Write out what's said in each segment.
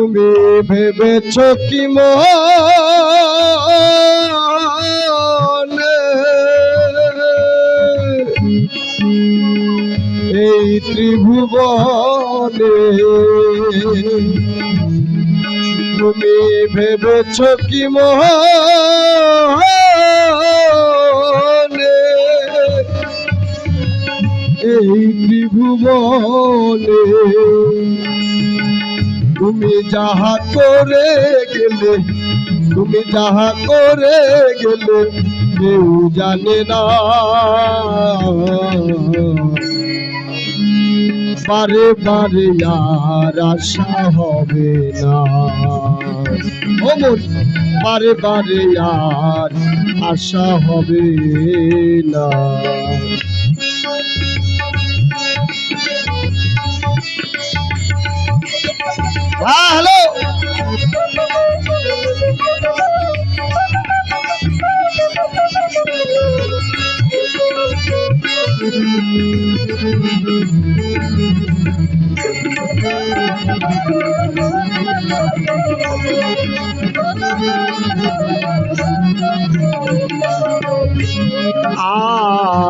তুমি ভেবেছ কি মনে এই ত্রিভুবনে তুমি ভেবেছ কি মনে এই ত্রিভুবনে তুমি যাহা করে গেলে কেউ জানে না বারে বারে আর আশা হবে না বারে বারে আর আশা হবে না হ্যালো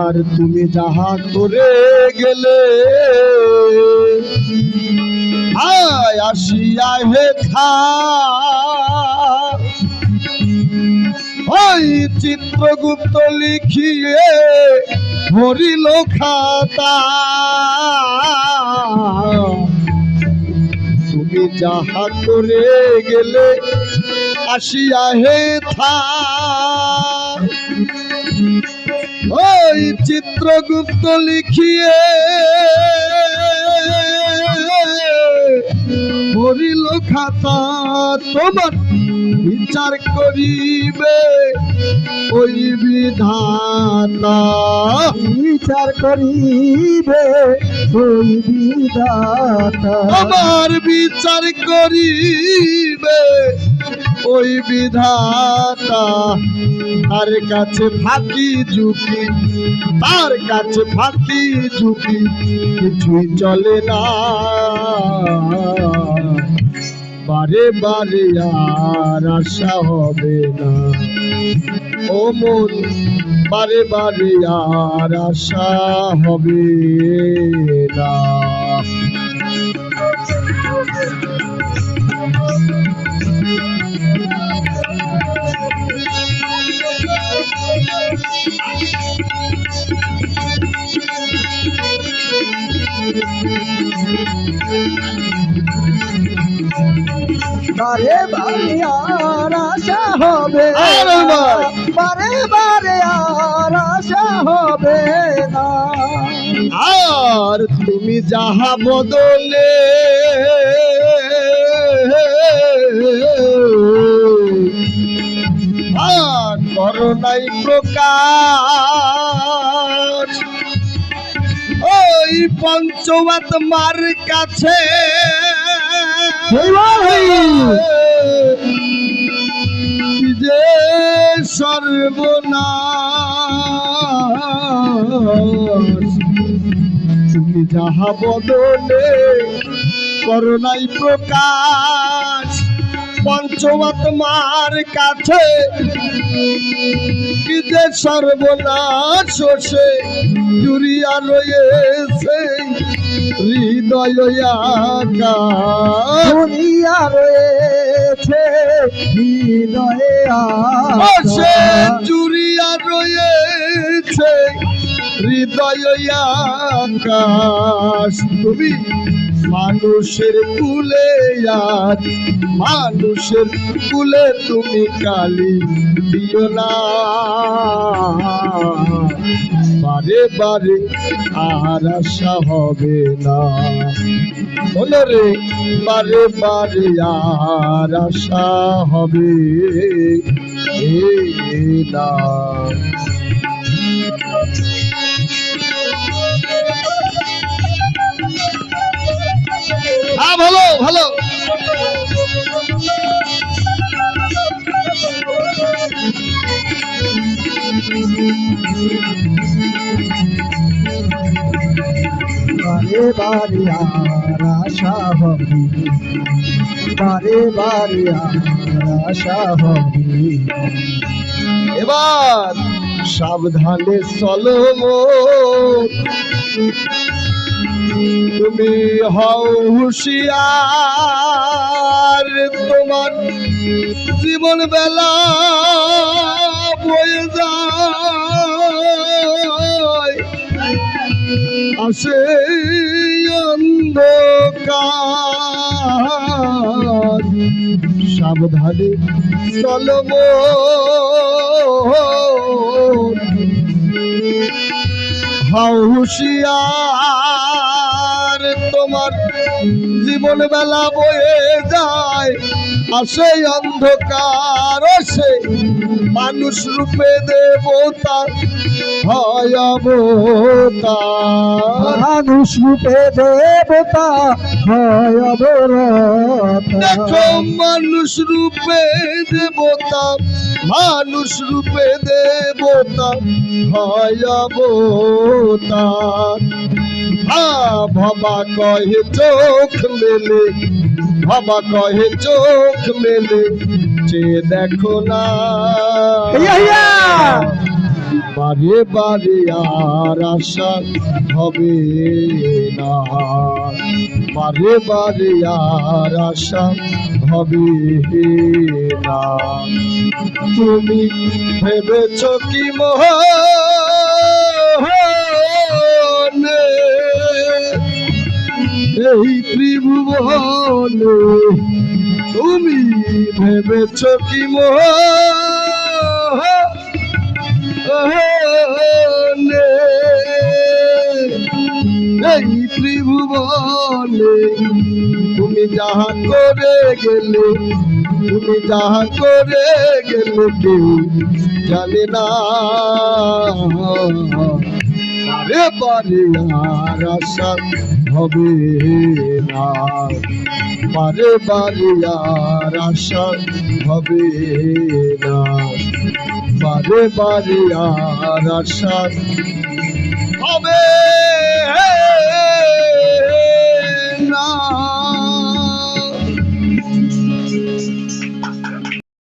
আর তুমি যাহা করে গেলে আসিয়া হেথা ওই চিত্রগুপ্ত লিখিয়ে ভরিল খাতা তুমি যাহা করে গেলে আসিয়া হেথা ওই চিত্রগুপ্ত লিখিয়ে ভরিল খাতা তোমার বিচার করিবে ওই বিধাতা বিচার করিবে ওই বিধাতা আমার বিচার করিবে ওই বিধাতা তার কাছে ফাঁকি ঝুঁকি কিছুই চলে না বারে বারে আর আশা হবে না ও মন বারে বারে আর আশা হবে না বারে বারে আর আশা হবে বারে বারে আর আশা হবে না আর তুমি যাহা বদলে করো নাই প্রকাশ ওই পঞ্চমাত্মার কাছে যে সর্বনাশ তুমি যাহা বদলে করো নাই প্রকাশ পঞ্চমাত্মার কাছে কি যে সর্বনাশ সে জুড়িয়া রয়েছে হৃদয় জুড়িয়া রয়েছে হৃদয়ে সে জুড়িয়া রয়েছে হৃদয় আকাশ তুমি মানুষের কুলে আর মানুষের কুলে তুমি কালি দিও না বারে বারে আর আশা হবে না রে বারে বারে আর আশা হবে না হ্যাঁ, ভালো ভালো। বারে বারে আর আশা হবে, বারে বারে আর আশা হবে। এবার সাবধানে চলো মোর, তুমি হও হুঁশিয়ার, তোমার জীবন বেলা বয়ে যায়, আসে অন্ধকার। সাবধানে চলো মোর, হাও হুঁশিয়ার, তোমার জীবন বেলা বয়ে যায়, আসে অন্ধকার। সে মানুষ রূপে দেবতা হয় অবতার, মানুষ রূপে দেবতা হয় অবরতা। দেখো মানুষ রূপে দেবতা, মানুষ রূপে দেবতা হয় অবতার। ভবা কহে চোখ মেলে, ভবা কহে চোখ মেলে, চেয়ে দেখো না। বারে বারে আর আশা হবে না, বারে বারে আর আশা হবে না। তুমি ভেবেছ কি মোহনে, এই ত্রিভুবনে তুমি ভেবেছ কি মোহনে, এই ত্রিভুবনে তুমি যাহা করে গেলে, তুমি যাহা করে গেলে কেউ জানে না। বারে বারে আর আশা হবে না, বারে বারে আর আশা হবে না, বারে বারে আর আশা হবে